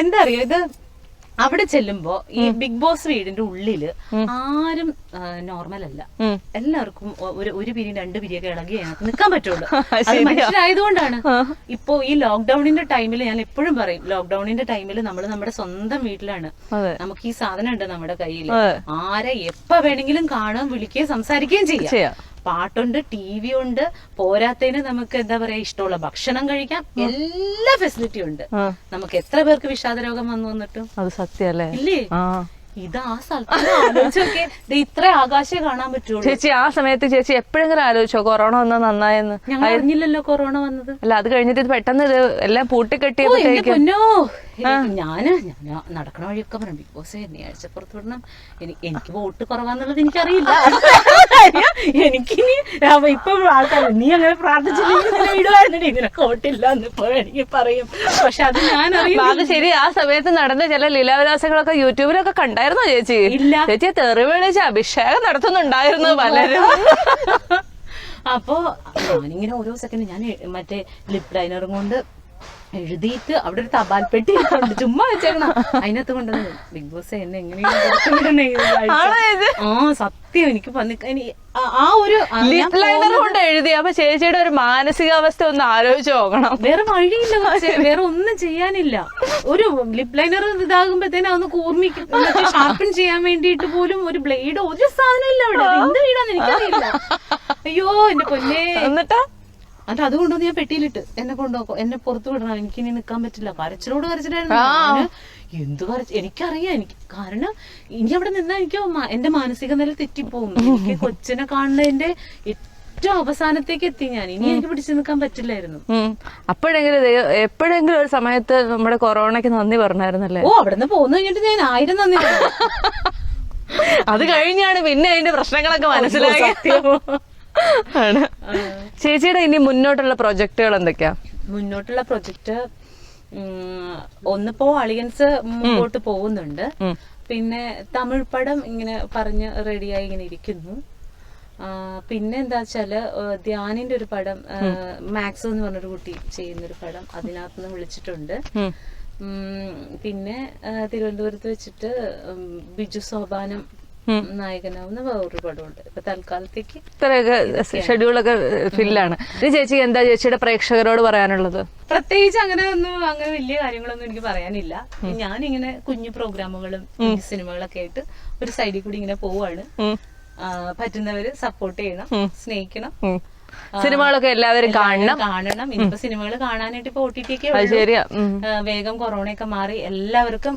എന്താ അറിയോ, ഇത് അവിടെ ചെല്ലുമ്പോ ഈ ബിഗ് ബോസ് വീടിന്റെ ഉള്ളില് ആരും നോർമൽ അല്ല. എല്ലാവർക്കും ഒരു പിരി 2 പിരിയൊക്കെ ഇളകി നിൽക്കാൻ പറ്റുള്ളൂ. അത് മനുഷ്യരായതുകൊണ്ടാണ്. ഇപ്പൊ ഈ ലോക്ക്ഡൌണിന്റെ ടൈമിൽ ഞാൻ എപ്പോഴും പറയും, ലോക്ക്ഡൌണിന്റെ ടൈമിൽ നമ്മൾ നമ്മുടെ സ്വന്തം വീട്ടിലാണ്. നമുക്ക് ഈ സാധനം ഉണ്ട് നമ്മുടെ കയ്യിൽ. ആരെ എപ്പ വേണമെങ്കിലും കാണാൻ, വിളിക്കുകയും സംസാരിക്കുകയും ചെയ്യാം. പാട്ടുണ്ട്, TV ഉണ്ട്, പോരാത്തതിന് നമുക്ക് എന്താ പറയാ ഇഷ്ടമുള്ള ഭക്ഷണം കഴിക്കാം, എല്ലാ ഫെസിലിറ്റി ഉണ്ട്. നമുക്ക് എത്ര പേർക്ക് വിഷാദ രോഗം വന്നു വന്നിട്ടും അത് സത്യമല്ലേ ഇല്ലേ? ഇത് ആ സ്ഥലത്ത് ആലോചിച്ചൊക്കെ ഇത്ര ആകാശേ കാണാൻ പറ്റുള്ളൂ. ചേച്ചി ആ സമയത്ത് ചേച്ചി എപ്പോഴെങ്കിലും ആലോചിച്ചോ കൊറോണ വന്നാൽ നന്നായെന്ന്? ഞങ്ങൾ അറിഞ്ഞില്ലല്ലോ കൊറോണ വന്നത്. അല്ല, അത് കഴിഞ്ഞിട്ട് ഇത് പെട്ടെന്ന് ഇത് എല്ലാം പൂട്ടിക്കെട്ടിയപ്പോഴേക്കും ഞാന് നടക്കണ വഴിയൊക്കെ പറഞ്ഞു, ബിഗ് ബോസ് എന്നെ ആഴ്ചപ്പുറത്ത് വിടണം, എനിക്ക് വോട്ട് കുറവാന്നുള്ളത് എനിക്കറിയില്ല. എനിക്കിനി ഇപ്പൊ ആൾക്കാർ നീ അങ്ങനെ പ്രാർത്ഥിച്ചില്ലെങ്കിൽ വീടുവായിരുന്നില്ല, ഇതിനൊക്കെ വോട്ടില്ല എന്നിപ്പോ എനിക്ക് പറയും. പക്ഷെ അത് ഞാൻ അറിയാം. അത് ശരി. ആ സമയത്ത് നടന്ന ചില ലീലാവിലാസങ്ങളൊക്കെ യൂട്യൂബിലൊക്കെ കണ്ടായിരുന്നോ ചേച്ചി? ഇല്ല. ചേച്ചി തെറി വിളിച്ച് അഭിഷേകം നടത്തുന്നുണ്ടായിരുന്നു പലരും. അപ്പൊ ഞാനിങ്ങനെ ഓരോ സെക്കൻഡ് ഞാൻ മറ്റേ ലിപ് ലൈനറും കൊണ്ട് എഴുതിയിട്ട് അവിടെ ഒരു തപാൽ പെട്ടി ചുമ്മാ വെച്ചേക്കണം, അതിനകത്ത് കൊണ്ടുവന്ന് ബിഗ് ബോസ് എന്നെ എങ്ങനെയാണ് സത്യം എനിക്ക് ആ ഒരു ലിപ് ലൈനർ കൊണ്ട് എഴുതി. അപ്പൊ ചേച്ചിയുടെ ഒരു മാനസികാവസ്ഥ ഒന്ന് ആലോചിച്ച് നോക്കണം. വേറെ വഴിയില്ല, വേറെ ഒന്നും ചെയ്യാനില്ല. ഒരു ലിപ് ലൈനർ ഇതാകുമ്പോഴത്തേനും അതൊന്ന് കൂർമിക്കും, ഷാർപ്പൺ ചെയ്യാൻ വേണ്ടിയിട്ട് പോലും ഒരു ബ്ലേഡ്, ഒരു സാധനം ഇല്ല അവിടെ. എന്ത് വീടാന്ന് എനിക്കറിയില്ല. അയ്യോ എന്റെ പൊന്നേ. എന്നിട്ടാ അതുകൊണ്ടൊന്ന് ഞാൻ പെട്ടിയിലിട്ട് എന്നെ പുറത്തു വിടണം, എനിക്കിനി നിൽക്കാൻ പറ്റില്ല. കരച്ചിലോട് കരച്ചിലായിരുന്നു. എന്ത് എനിക്കറിയാം. എനിക്ക് കാരണം ഇനി അവിടെ നിന്നാ എനിക്ക് എന്റെ മാനസിക നില തെറ്റിപ്പോകും. എനിക്ക് കൊച്ചിനെ കാണുന്നതിന്റെ ഏറ്റവും അവസാനത്തേക്ക് എത്തി ഞാൻ. ഇനി എനിക്ക് പിടിച്ചു നിൽക്കാൻ പറ്റില്ലായിരുന്നു. എപ്പോഴെങ്കിലും ഒരു സമയത്ത് നമ്മുടെ കൊറോണയ്ക്ക് നന്ദി പറഞ്ഞായിരുന്നല്ലേ? അവിടെ നിന്ന് പോന്നു കഴിഞ്ഞിട്ട് ഞാൻ 1000 നന്ദി പറഞ്ഞു. അത് കഴിഞ്ഞാണ് പിന്നെ അതിന്റെ പ്രശ്നങ്ങളൊക്കെ മനസ്സിലാക്കി. ചേച്ചിയുടെ ഇനി മുന്നോട്ടുള്ള പ്രൊജക്ടുകൾ എന്തൊക്കെയാ? മുന്നോട്ടുള്ള പ്രൊജക്ട് ഒന്നിപ്പോ അളിയൻസ് മുമ്പോട്ട് പോകുന്നുണ്ട്. പിന്നെ തമിഴ് പടം ഇങ്ങനെ പറഞ്ഞ് റെഡിയായി ഇങ്ങനെ ഇരിക്കുന്നു. പിന്നെ എന്താ വെച്ചാല് ധ്യാനിന്റെ ഒരു പടം, മാക്സ് എന്ന് പറഞ്ഞൊരു കുട്ടി ചെയ്യുന്നൊരു പടം, അതിനകത്തുനിന്ന് വിളിച്ചിട്ടുണ്ട്. പിന്നെ തിരുവനന്തപുരത്ത് വെച്ചിട്ട് ബിജു സോപാനം നായകനാവുന്ന വേറൊരു പടമുണ്ട്. ഇപ്പൊ തൽക്കാലത്തേക്ക് ഷെഡ്യൂളൊക്കെ ഫില്ലാണ്. ചേച്ചി എന്താ ചേച്ചിയുടെ പ്രേക്ഷകരോട് പറയാനുള്ളത്? പ്രത്യേകിച്ച് അങ്ങനെ വലിയ കാര്യങ്ങളൊന്നും എനിക്ക് പറയാനില്ല. ഞാനിങ്ങനെ കുഞ്ഞു പ്രോഗ്രാമുകളും സിനിമകളൊക്കെ ആയിട്ട് ഒരു സൈഡിൽ കൂടി ഇങ്ങനെ പോവാണ്. പറ്റുന്നവര് സപ്പോർട്ട് ചെയ്യണം, സ്നേഹിക്കണം. സിനിമകളൊക്കെ എല്ലാവരും കാണണം. ഇനിയിപ്പോ സിനിമകൾ കാണാനായിട്ട് ഇപ്പൊ OTT ഒക്കെ വേഗം കൊറോണയൊക്കെ മാറി എല്ലാവർക്കും